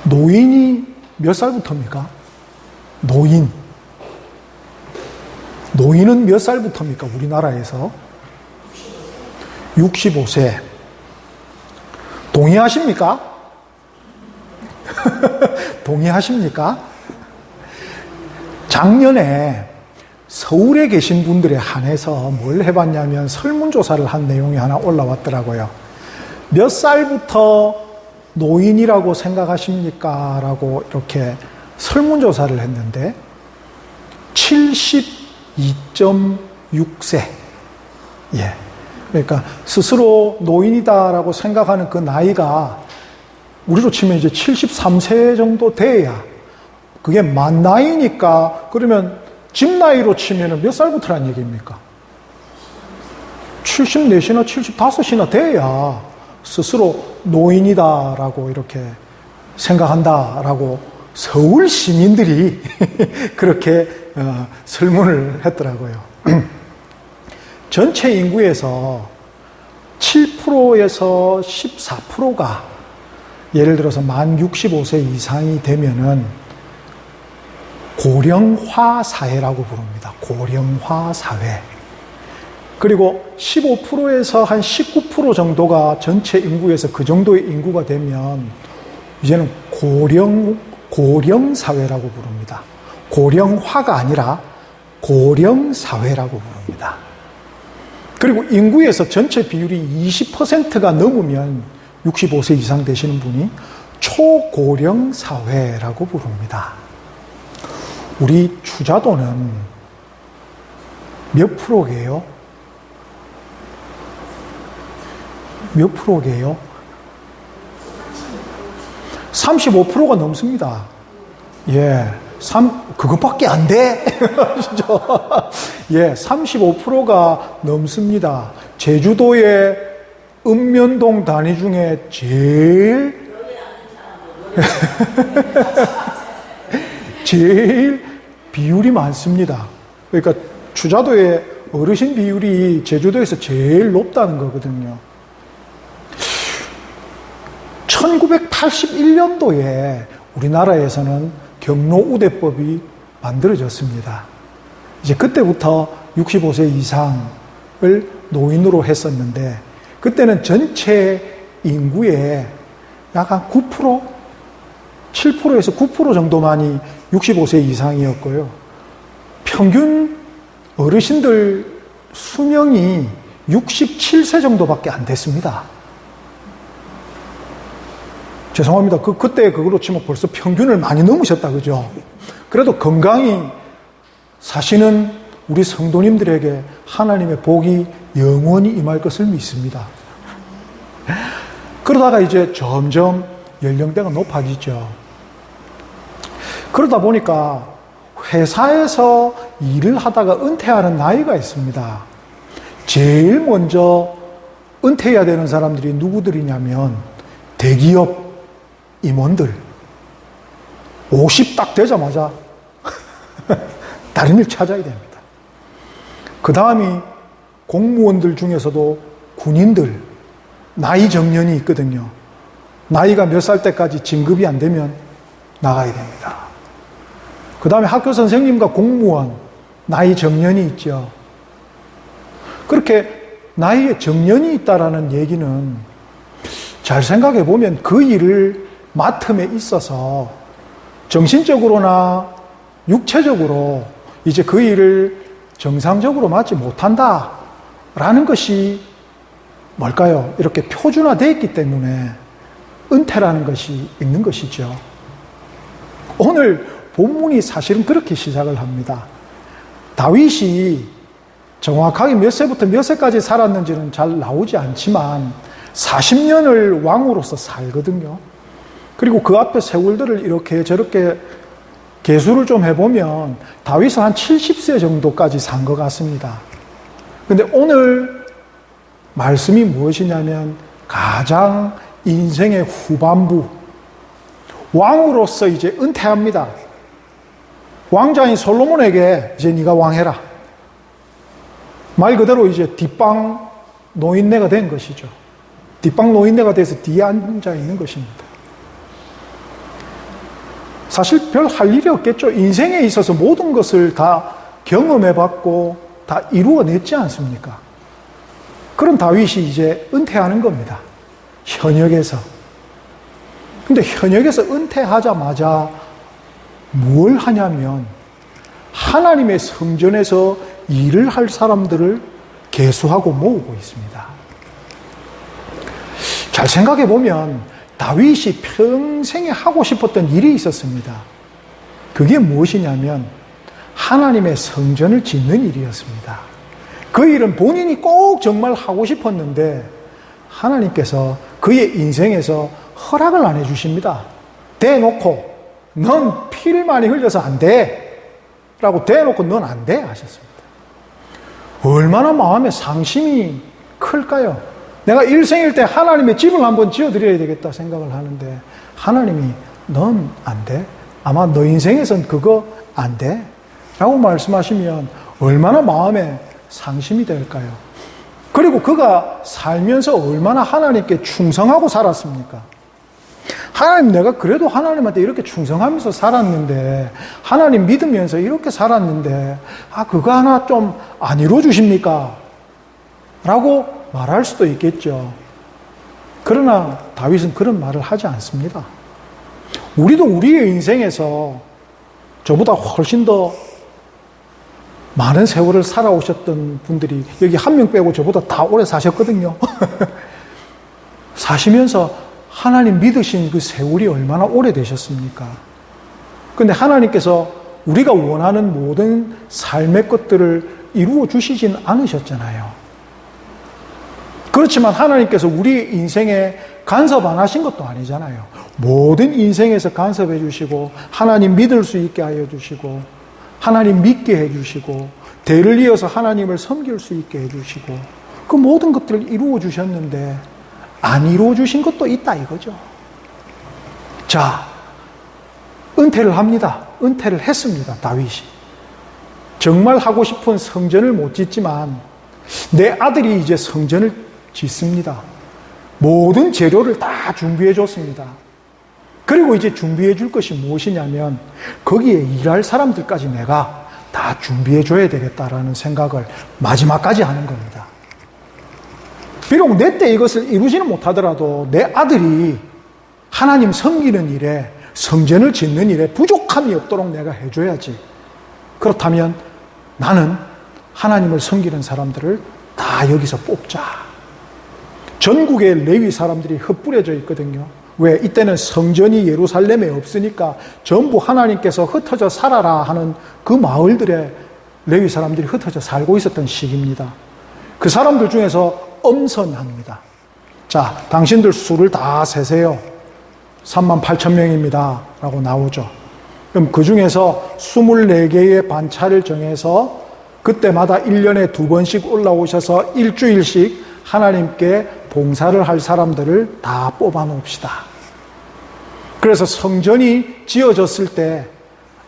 노인이 몇 살부터입니까? 노인은 몇 살부터입니까? 우리나라에서 65세. 동의하십니까? 동의하십니까? 작년에 서울에 계신 분들에 한해서 뭘 해봤냐면 설문조사를 한 내용이 하나 올라왔더라고요. 몇 살부터 노인이라고 생각하십니까? 라고 이렇게 설문조사를 했는데 72.6세. 예. 그러니까 스스로 노인이다라고 생각하는 그 나이가 우리로 치면 이제 73세 정도 돼야 그게 만 나이니까 그러면 집 나이로 치면 몇 살부터란 얘기입니까? 74시나 75이나 돼야 스스로 노인이다라고 이렇게 생각한다라고 서울 시민들이 그렇게 설문을 했더라고요. 전체 인구에서 7%에서 14%가 예를 들어서 만 65세 이상이 되면은 고령화 사회라고 부릅니다. 고령화 사회. 그리고 15%에서 한 19% 정도가 전체 인구에서 그 정도의 인구가 되면 이제는 고령 사회라고 부릅니다. 고령화가 아니라 고령 사회라고 부릅니다. 그리고 인구에서 전체 비율이 20%가 넘으면 65세 이상 되시는 분이 초고령 사회라고 부릅니다. 우리 추자도는 몇 프로게요? 몇 프로게요? 35%가 넘습니다. 예. 그것밖에 안 돼? 예, 35%가 넘습니다. 제주도의 읍면동 단위 중에 제일 비율이 많습니다. 그러니까 추자도의 어르신 비율이 제주도에서 제일 높다는 거거든요. 1981년도에 우리나라에서는 경로우대법이 만들어졌습니다. 이제 그때부터 65세 이상을 노인으로 했었는데 그때는 전체 인구의 약 한 9%? 7%에서 9% 정도만이 65세 이상이었고요. 평균 어르신들 수명이 67세 정도밖에 안 됐습니다. 죄송합니다. 그때 그걸로 치면 벌써 평균을 많이 넘으셨다, 그죠? 그래도 건강히 사시는 우리 성도님들에게 하나님의 복이 영원히 임할 것을 믿습니다. 그러다가 이제 점점 연령대가 높아지죠. 그러다 보니까 회사에서 일을 하다가 은퇴하는 나이가 있습니다. 제일 먼저 은퇴해야 되는 사람들이 누구들이냐면 대기업 임원들. 50 딱 되자마자 다른 일 찾아야 됩니다. 그 다음이 공무원들 중에서도 군인들, 나이 정년이 있거든요. 나이가 몇 살 때까지 진급이 안 되면 나가야 됩니다. 그 다음에 학교 선생님과 공무원, 나이 정년이 있죠. 그렇게 나이에 정년이 있다라는 얘기는 잘 생각해 보면 그 일을 맡음에 있어서 정신적으로나 육체적으로 이제 그 일을 정상적으로 맡지 못한다라는 것이 뭘까요? 이렇게 표준화되어 있기 때문에 은퇴라는 것이 있는 것이죠. 오늘 본문이 사실은 그렇게 시작을 합니다. 다윗이 정확하게 몇 세부터 몇 세까지 살았는지는 잘 나오지 않지만 40년을 왕으로서 살거든요. 그리고 그 앞에 세월들을 이렇게 저렇게 계수를 좀 해보면 다윗은 한 70세 정도까지 산 것 같습니다. 근데 오늘 말씀이 무엇이냐면 가장 인생의 후반부, 왕으로서 이제 은퇴합니다. 왕자인 솔로몬에게 이제 네가 왕해라. 말 그대로 이제 뒷방 노인네가 된 것이죠. 뒷방 노인네가 돼서 뒤에 앉아 있는 것입니다. 사실 별 할 일이 없겠죠. 인생에 있어서 모든 것을 다 경험해봤고 다 이루어냈지 않습니까? 그런 다윗이 이제 은퇴하는 겁니다. 현역에서. 근데 현역에서 은퇴하자마자 뭘 하냐면 하나님의 성전에서 일을 할 사람들을 계수하고 모으고 있습니다. 잘 생각해 보면 다윗이 평생에 하고 싶었던 일이 있었습니다. 그게 무엇이냐면 하나님의 성전을 짓는 일이었습니다. 그 일은 본인이 꼭 정말 하고 싶었는데 하나님께서 그의 인생에서 허락을 안 해주십니다. 대놓고 넌 피를 많이 흘려서 안 돼 라고 대놓고 넌 안 돼 하셨습니다. 얼마나 마음에 상심이 클까요? 내가 일생일 때 하나님의 집을 한번 지어드려야 되겠다 생각을 하는데 하나님이 넌 안 돼? 아마 너 인생에선 그거 안 돼? 라고 말씀하시면 얼마나 마음에 상심이 될까요? 그리고 그가 살면서 얼마나 하나님께 충성하고 살았습니까? 하나님, 내가 그래도 하나님한테 이렇게 충성하면서 살았는데, 하나님 믿으면서 이렇게 살았는데, 그거 하나 좀 안 이루어주십니까? 라고 말할 수도 있겠죠. 그러나 다윗은 그런 말을 하지 않습니다. 우리도 우리의 인생에서 저보다 훨씬 더 많은 세월을 살아오셨던 분들이 여기 한 명 빼고 저보다 다 오래 사셨거든요. 사시면서 하나님 믿으신 그 세월이 얼마나 오래되셨습니까? 그런데 하나님께서 우리가 원하는 모든 삶의 것들을 이루어 주시진 않으셨잖아요. 그렇지만 하나님께서 우리 인생에 간섭 안 하신 것도 아니잖아요. 모든 인생에서 간섭해 주시고 하나님 믿을 수 있게 하여 주시고 하나님 믿게 해 주시고 대를 이어서 하나님을 섬길 수 있게 해 주시고 그 모든 것들을 이루어 주셨는데 안 이루어 주신 것도 있다 이거죠. 자, 은퇴를 합니다. 은퇴를 했습니다. 다윗이. 정말 하고 싶은 성전을 못 짓지만 내 아들이 이제 성전을 짓습니다. 모든 재료를 다 준비해 줬습니다. 그리고 이제 준비해 줄 것이 무엇이냐면 거기에 일할 사람들까지 내가 다 준비해 줘야 되겠다라는 생각을 마지막까지 하는 겁니다. 비록 내 때 이것을 이루지는 못하더라도 내 아들이 하나님 섬기는 일에 성전을 짓는 일에 부족함이 없도록 내가 해줘야지. 그렇다면 나는 하나님을 섬기는 사람들을 다 여기서 뽑자. 전국의 레위 사람들이 흩뿌려져 있거든요. 왜? 이때는 성전이 예루살렘에 없으니까 전부 하나님께서 흩어져 살아라 하는 그 마을들에 레위 사람들이 흩어져 살고 있었던 시기입니다. 그 사람들 중에서 엄선합니다. 자, 당신들 수를 다 세세요. 38,000명입니다. 라고 나오죠. 그럼 그 중에서 24개의 반차를 정해서 그때마다 1년에 2번씩 올라오셔서 일주일씩 하나님께 봉사를 할 사람들을 다 뽑아 놓읍시다. 그래서 성전이 지어졌을 때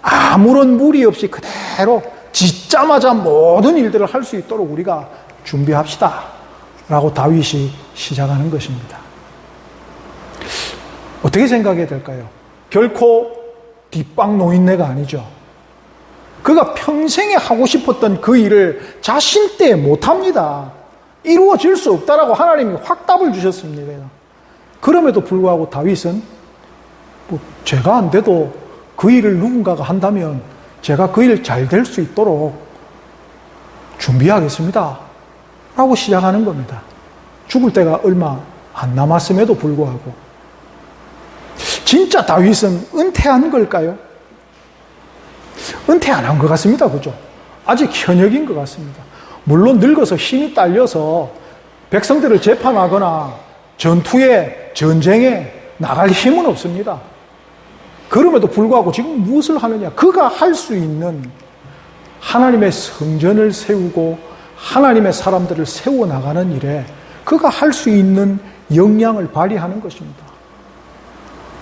아무런 무리 없이 그대로 짓자마자 모든 일들을 할 수 있도록 우리가 준비합시다. 라고 다윗이 시작하는 것입니다. 어떻게 생각해야 될까요? 결코 뒷방 노인네가 아니죠. 그가 평생에 하고 싶었던 그 일을 자신 때 못합니다. 이루어질 수 없다라고 하나님이 확 답을 주셨습니다. 그럼에도 불구하고 다윗은 제가 안 돼도 그 일을 누군가가 한다면 제가 그 일 잘 될 수 있도록 준비하겠습니다. 라고 시작하는 겁니다. 죽을 때가 얼마 안 남았음에도 불구하고. 진짜 다윗은 은퇴한 걸까요? 은퇴 안 한 것 같습니다. 그죠? 아직 현역인 것 같습니다. 물론 늙어서 힘이 딸려서 백성들을 재판하거나 전투에, 전쟁에 나갈 힘은 없습니다. 그럼에도 불구하고 지금 무엇을 하느냐? 그가 할 수 있는 하나님의 성전을 세우고 하나님의 사람들을 세워나가는 일에 그가 할 수 있는 역량을 발휘하는 것입니다.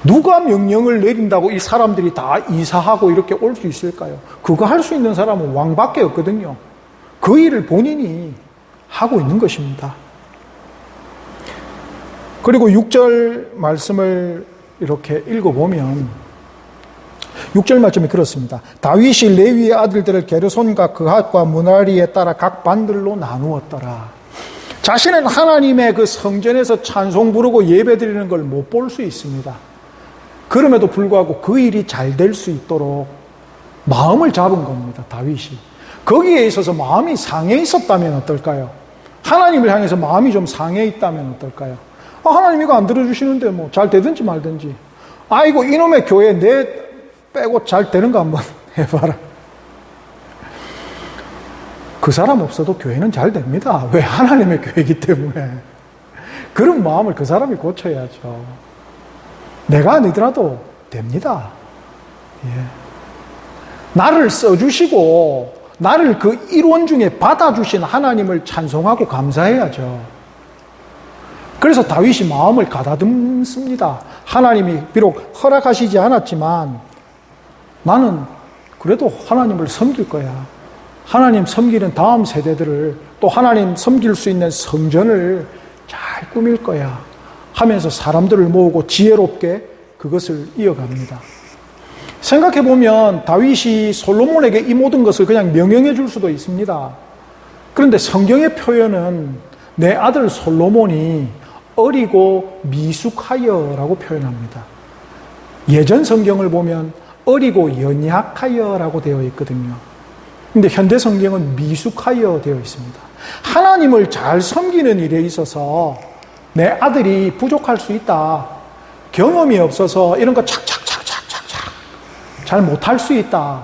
누가 명령을 내린다고 이 사람들이 다 이사하고 이렇게 올 수 있을까요? 그거 할 수 있는 사람은 왕밖에 없거든요. 그 일을 본인이 하고 있는 것입니다. 그리고 6절 말씀을 이렇게 읽어보면 6절 말씀이 그렇습니다. 다윗이 레위의 아들들을 게르손과 그핫과 무라리에 따라 각 반들로 나누었더라. 자신은 하나님의 그 성전에서 찬송 부르고 예배 드리는 걸 못 볼 수 있습니다. 그럼에도 불구하고 그 일이 잘 될 수 있도록 마음을 잡은 겁니다. 다윗이. 거기에 있어서 마음이 상해 있었다면 어떨까요? 하나님을 향해서 마음이 좀 상해 있다면 어떨까요? 하나님 이거 안 들어주시는데 뭐 잘 되든지 말든지. 아이고 이놈의 교회 내 빼고 잘 되는 거 한번 해봐라. 그 사람 없어도 교회는 잘 됩니다. 왜? 하나님의 교회이기 때문에. 그런 마음을 그 사람이 고쳐야죠. 내가 아니더라도 됩니다. 예. 나를 써주시고 나를 그 일원 중에 받아주신 하나님을 찬송하고 감사해야죠. 그래서 다윗이 마음을 가다듬습니다. 하나님이 비록 허락하시지 않았지만 나는 그래도 하나님을 섬길 거야. 하나님 섬기는 다음 세대들을 또 하나님 섬길 수 있는 성전을 잘 꾸밀 거야 하면서 사람들을 모으고 지혜롭게 그것을 이어갑니다. 생각해보면 다윗이 솔로몬에게 이 모든 것을 그냥 명령해 줄 수도 있습니다. 그런데 성경의 표현은 내 아들 솔로몬이 어리고 미숙하여라고 표현합니다. 예전 성경을 보면 어리고 연약하여라고 되어 있거든요. 근데 현대 성경은 미숙하여 되어 있습니다. 하나님을 잘 섬기는 일에 있어서 내 아들이 부족할 수 있다. 경험이 없어서 이런 거 착착착착착착 잘 못할 수 있다.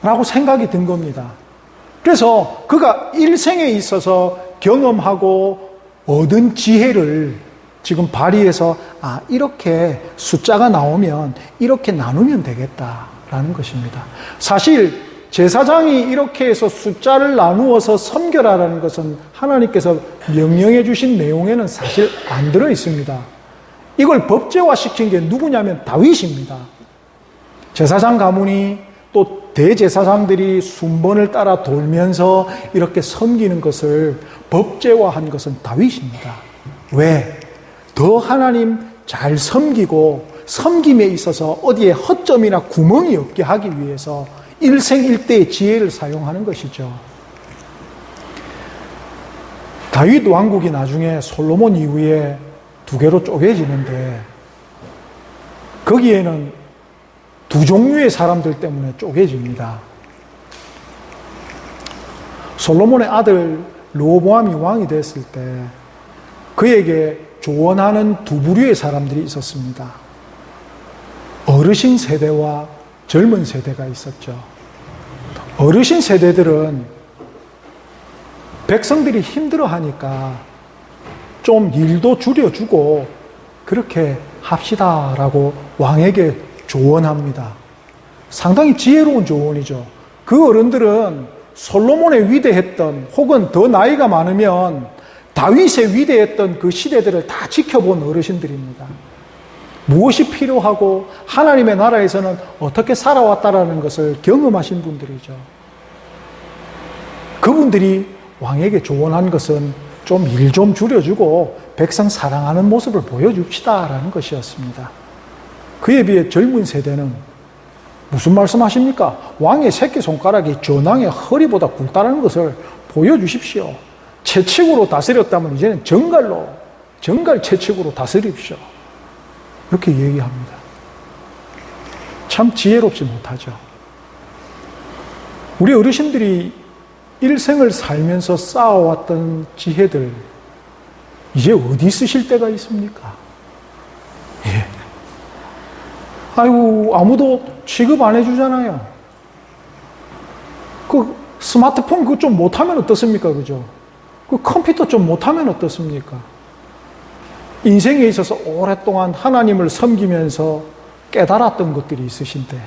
라고 생각이 든 겁니다. 그래서 그가 일생에 있어서 경험하고 얻은 지혜를 지금 발휘해서 이렇게 숫자가 나오면 이렇게 나누면 되겠다라는 것입니다. 사실 제사장이 이렇게 해서 숫자를 나누어서 섬겨라라는 것은 하나님께서 명령해 주신 내용에는 사실 안 들어 있습니다. 이걸 법제화시킨 게 누구냐면 다윗입니다. 제사장 가문이 또 대제사장들이 순번을 따라 돌면서 이렇게 섬기는 것을 법제화한 것은 다윗입니다. 왜? 더 하나님 잘 섬기고 섬김에 있어서 어디에 허점이나 구멍이 없게 하기 위해서 일생일대의 지혜를 사용하는 것이죠. 다윗 왕국이 나중에 솔로몬 이후에 두 개로 쪼개지는데 거기에는 두 종류의 사람들 때문에 쪼개집니다. 솔로몬의 아들 르호보암이 왕이 됐을 때 그에게 조언하는 두 부류의 사람들이 있었습니다. 어르신 세대와 젊은 세대가 있었죠. 어르신 세대들은 백성들이 힘들어하니까 좀 일도 줄여주고 그렇게 합시다라고 왕에게 조언합니다. 상당히 지혜로운 조언이죠. 그 어른들은 솔로몬의 위대했던 혹은 더 나이가 많으면 다윗의 위대했던 그 시대들을 다 지켜본 어르신들입니다. 무엇이 필요하고 하나님의 나라에서는 어떻게 살아왔다라는 것을 경험하신 분들이죠. 그분들이 왕에게 조언한 것은 좀 일 좀 줄여주고 백성 사랑하는 모습을 보여줍시다라는 것이었습니다. 그에 비해 젊은 세대는 무슨 말씀하십니까? 왕의 새끼손가락이 전왕의 허리보다 굵다는 것을 보여주십시오. 채찍으로 다스렸다면 이제는 정갈 채찍으로 다스립시오. 이렇게 얘기합니다. 참 지혜롭지 못하죠. 우리 어르신들이 일생을 살면서 쌓아왔던 지혜들 이제 어디 쓰실 때가 있습니까? 예. 아이고 아무도 취급 안 해주잖아요. 그 스마트폰 그거 좀 못하면 어떻습니까? 그죠? 그 컴퓨터 좀 못하면 어떻습니까? 인생에 있어서 오랫동안 하나님을 섬기면서 깨달았던 것들이 있으신데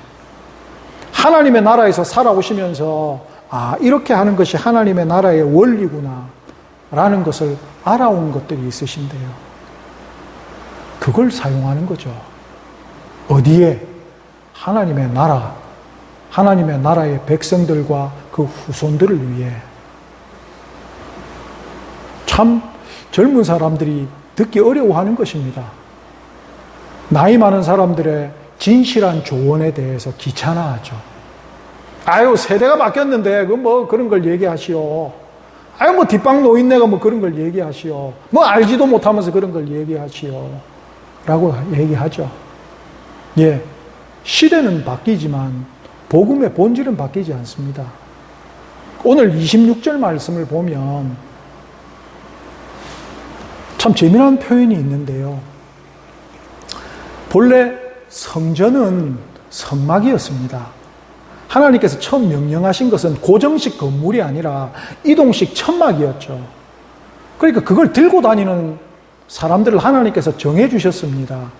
하나님의 나라에서 살아오시면서 이렇게 하는 것이 하나님의 나라의 원리구나 라는 것을 알아온 것들이 있으신데요. 그걸 사용하는 거죠. 어디에? 하나님의 나라, 하나님의 나라의 백성들과 그 후손들을 위해. 참 젊은 사람들이 듣기 어려워하는 것입니다. 나이 많은 사람들의 진실한 조언에 대해서 귀찮아하죠. 아유, 세대가 바뀌었는데, 그런 걸 얘기하시오. 아유, 뒷방 노인네가 그런 걸 얘기하시오. 알지도 못하면서 그런 걸 얘기하시오. 라고 얘기하죠. 예. 시대는 바뀌지만, 복음의 본질은 바뀌지 않습니다. 오늘 26절 말씀을 보면, 참 재미난 표현이 있는데요. 본래 성전은 성막이었습니다. 하나님께서 처음 명령하신 것은 고정식 건물이 아니라 이동식 천막이었죠. 그러니까 그걸 들고 다니는 사람들을 하나님께서 정해주셨습니다.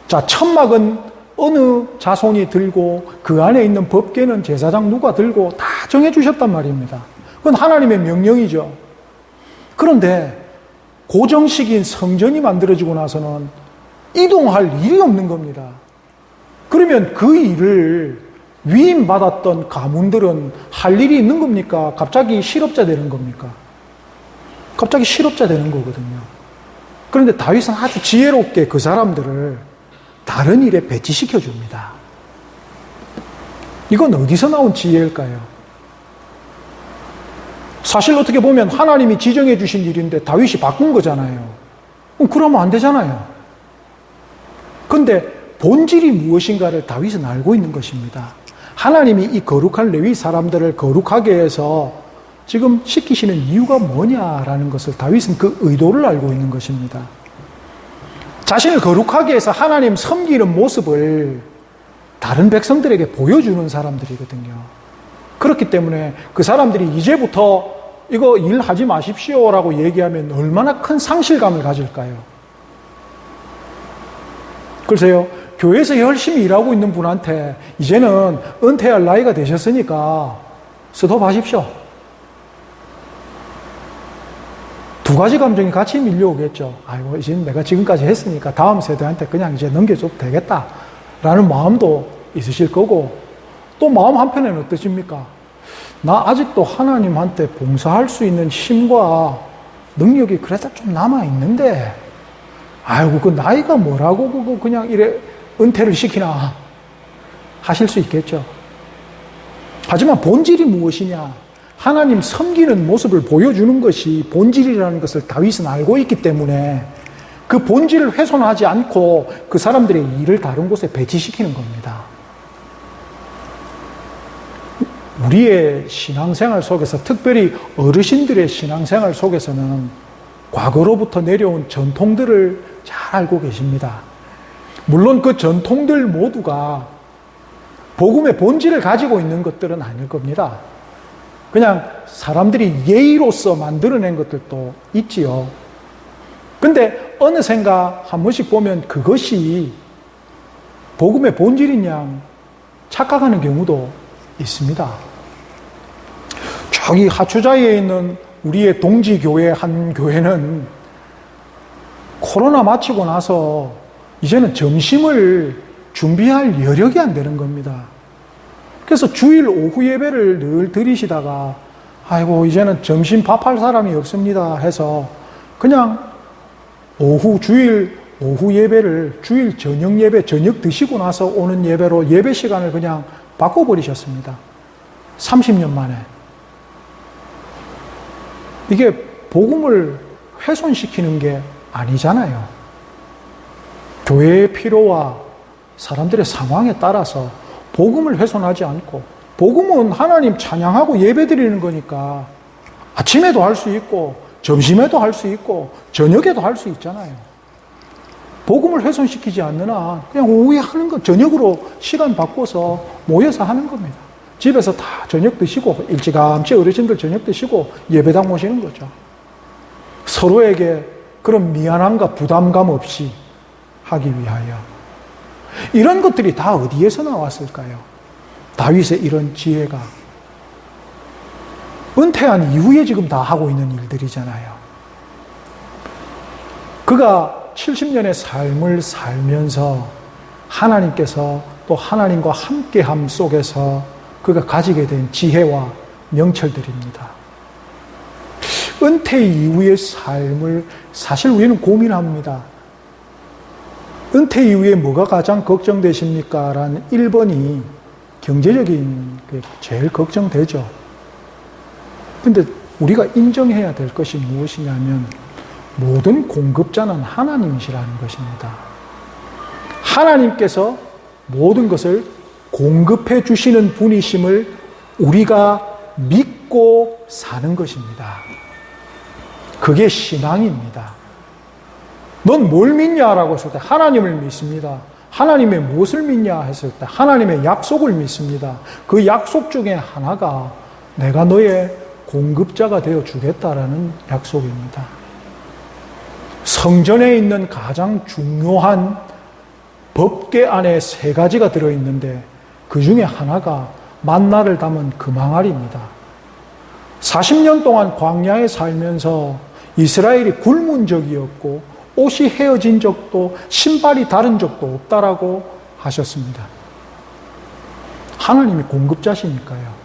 자, 천막은 어느 자손이 들고 그 안에 있는 법궤는 제사장 누가 들고 다 정해주셨단 말입니다. 그건 하나님의 명령이죠. 그런데 고정식인 성전이 만들어지고 나서는 이동할 일이 없는 겁니다. 그러면 그 일을 위임받았던 가문들은 할 일이 있는 겁니까? 갑자기 실업자 되는 겁니까? 갑자기 실업자 되는 거거든요. 그런데 다윗은 아주 지혜롭게 그 사람들을 다른 일에 배치시켜 줍니다. 이건 어디서 나온 지혜일까요? 사실 어떻게 보면 하나님이 지정해 주신 일인데 다윗이 바꾼 거잖아요. 그러면 안 되잖아요. 그런데 본질이 무엇인가를 다윗은 알고 있는 것입니다. 하나님이 이 거룩한 레위 사람들을 거룩하게 해서 지금 시키시는 이유가 뭐냐라는 것을 다윗은 그 의도를 알고 있는 것입니다. 자신을 거룩하게 해서 하나님 섬기는 모습을 다른 백성들에게 보여주는 사람들이거든요. 그렇기 때문에 그 사람들이 이제부터 이거 일하지 마십시오라고 얘기하면 얼마나 큰 상실감을 가질까요? 글쎄요, 교회에서 열심히 일하고 있는 분한테 이제는 은퇴할 나이가 되셨으니까 스톱하십시오. 두 가지 감정이 같이 밀려오겠죠. 아이고, 이제 내가 지금까지 했으니까 다음 세대한테 그냥 이제 넘겨줘도 되겠다. 라는 마음도 있으실 거고, 또 마음 한편에는 어떠십니까? 나 아직도 하나님한테 봉사할 수 있는 힘과 능력이 그래도 좀 남아있는데, 아이고, 그 나이가 뭐라고 그거 그냥 이래 은퇴를 시키나 하실 수 있겠죠. 하지만 본질이 무엇이냐? 하나님 섬기는 모습을 보여주는 것이 본질이라는 것을 다윗은 알고 있기 때문에 그 본질을 훼손하지 않고 그 사람들의 일을 다른 곳에 배치시키는 겁니다. 우리의 신앙생활 속에서, 특별히 어르신들의 신앙생활 속에서는 과거로부터 내려온 전통들을 잘 알고 계십니다. 물론 그 전통들 모두가 복음의 본질을 가지고 있는 것들은 아닐 겁니다. 그냥 사람들이 예의로서 만들어낸 것들도 있지요. 근데 어느샌가 한 번씩 보면 그것이 복음의 본질인 양 착각하는 경우도 있습니다. 저기 하추자에 있는 우리의 동지교회 한 교회는 코로나 마치고 나서 이제는 점심을 준비할 여력이 안 되는 겁니다. 그래서 주일 오후 예배를 늘 드리시다가 아이고 이제는 점심 밥할 사람이 없습니다 해서 그냥 주일 오후 예배를 주일 저녁 예배 저녁 드시고 나서 오는 예배로 예배 시간을 그냥 바꿔버리셨습니다. 30년 만에. 이게 복음을 훼손시키는 게 아니잖아요. 교회의 필요와 사람들의 상황에 따라서 복음을 훼손하지 않고, 복음은 하나님 찬양하고 예배드리는 거니까 아침에도 할 수 있고 점심에도 할 수 있고 저녁에도 할 수 있잖아요. 복음을 훼손시키지 않는 한 그냥 오후에 하는 거, 저녁으로 시간 바꿔서 모여서 하는 겁니다. 집에서 다 저녁 드시고 일찌감치 어르신들 저녁 드시고 예배당 모시는 거죠. 서로에게 그런 미안함과 부담감 없이 하기 위하여. 이런 것들이 다 어디에서 나왔을까요? 다윗의 이런 지혜가 은퇴한 이후에 지금 다 하고 있는 일들이잖아요. 그가 70년의 삶을 살면서 하나님께서 또 하나님과 함께함 속에서 그가 가지게 된 지혜와 명철들입니다. 은퇴 이후의 삶을 사실 우리는 고민합니다. 은퇴 이후에 뭐가 가장 걱정되십니까? 라는 1번이 경제적인 게 제일 걱정되죠. 근데 우리가 인정해야 될 것이 무엇이냐면 모든 공급자는 하나님이시라는 것입니다. 하나님께서 모든 것을 공급해 주시는 분이심을 우리가 믿고 사는 것입니다. 그게 신앙입니다. 넌 뭘 믿냐라고 했을 때 하나님을 믿습니다. 하나님의 무엇을 믿냐 했을 때 하나님의 약속을 믿습니다. 그 약속 중에 하나가 내가 너의 공급자가 되어 주겠다라는 약속입니다. 성전에 있는 가장 중요한 법궤 안에 3가지가 들어있는데 그 중에 하나가 만나를 담은 금항아리입니다. 40년 동안 광야에 살면서 이스라엘이 굶은 적이 없고 옷이 헤어진 적도 신발이 다른 적도 없다라고 하셨습니다. 하나님이 공급자시니까요.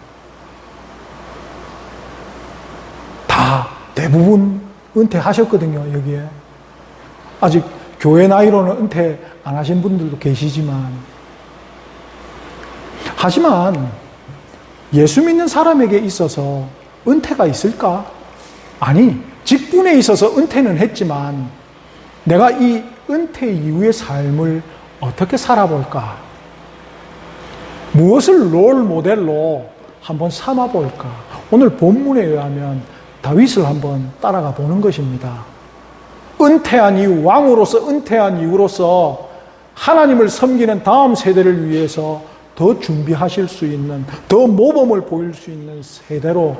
다 대부분 은퇴하셨거든요. 여기에 아직 교회 나이로는 은퇴 안 하신 분들도 계시지만, 하지만 예수 믿는 사람에게 있어서 은퇴가 있을까? 아니, 직분에 있어서 은퇴는 했지만 내가 이 은퇴 이후의 삶을 어떻게 살아볼까? 무엇을 롤 모델로 한번 삼아볼까? 오늘 본문에 의하면 다윗을 한번 따라가 보는 것입니다. 은퇴한 이후, 왕으로서 은퇴한 이후로서 하나님을 섬기는 다음 세대를 위해서 더 준비하실 수 있는, 더 모범을 보일 수 있는 세대로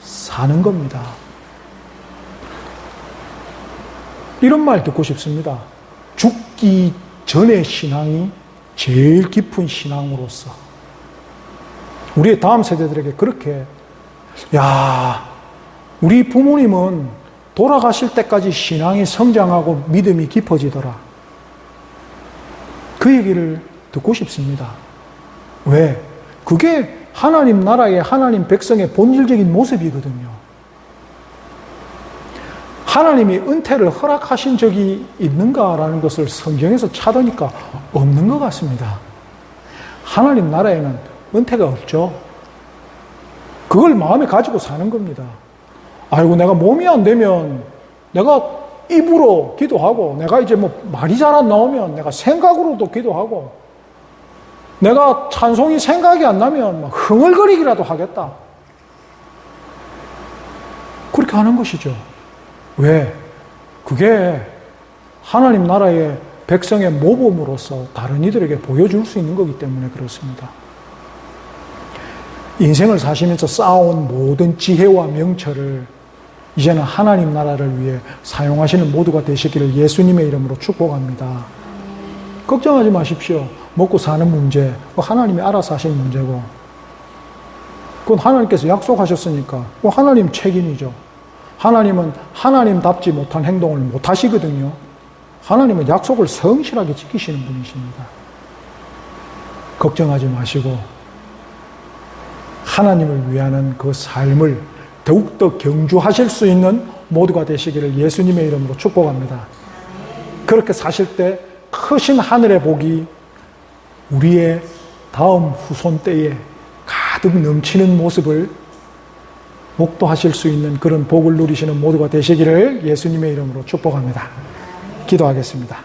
사는 겁니다. 이런 말 듣고 싶습니다. 죽기 전의 신앙이 제일 깊은 신앙으로서 우리의 다음 세대들에게 그렇게, 야, 우리 부모님은 돌아가실 때까지 신앙이 성장하고 믿음이 깊어지더라. 그 얘기를 듣고 싶습니다. 왜? 그게 하나님 나라의 하나님 백성의 본질적인 모습이거든요. 하나님이 은퇴를 허락하신 적이 있는가라는 것을 성경에서 찾으니까 없는 것 같습니다. 하나님 나라에는 은퇴가 없죠. 그걸 마음에 가지고 사는 겁니다. 아이고, 내가 몸이 안 되면 내가 입으로 기도하고, 내가 이제 뭐 말이 잘 안 나오면 내가 생각으로도 기도하고, 내가 찬송이 생각이 안 나면 막 흥얼거리기라도 하겠다. 그렇게 하는 것이죠. 왜? 그게 하나님 나라의 백성의 모범으로서 다른 이들에게 보여줄 수 있는 거기 때문에 그렇습니다. 인생을 사시면서 쌓아온 모든 지혜와 명철을 이제는 하나님 나라를 위해 사용하시는 모두가 되시기를 예수님의 이름으로 축복합니다. 걱정하지 마십시오. 먹고 사는 문제, 하나님이 알아서 하실 문제고, 그건 하나님께서 약속하셨으니까 하나님 책임이죠. 하나님은 하나님답지 못한 행동을 못 하시거든요. 하나님은 약속을 성실하게 지키시는 분이십니다. 걱정하지 마시고 하나님을 위하는 그 삶을 더욱더 경주하실 수 있는 모두가 되시기를 예수님의 이름으로 축복합니다. 그렇게 사실 때 크신 하늘의 복이 우리의 다음 후손 때에 가득 넘치는 모습을 목도하실 수 있는 그런 복을 누리시는 모두가 되시기를 예수님의 이름으로 축복합니다. 기도하겠습니다.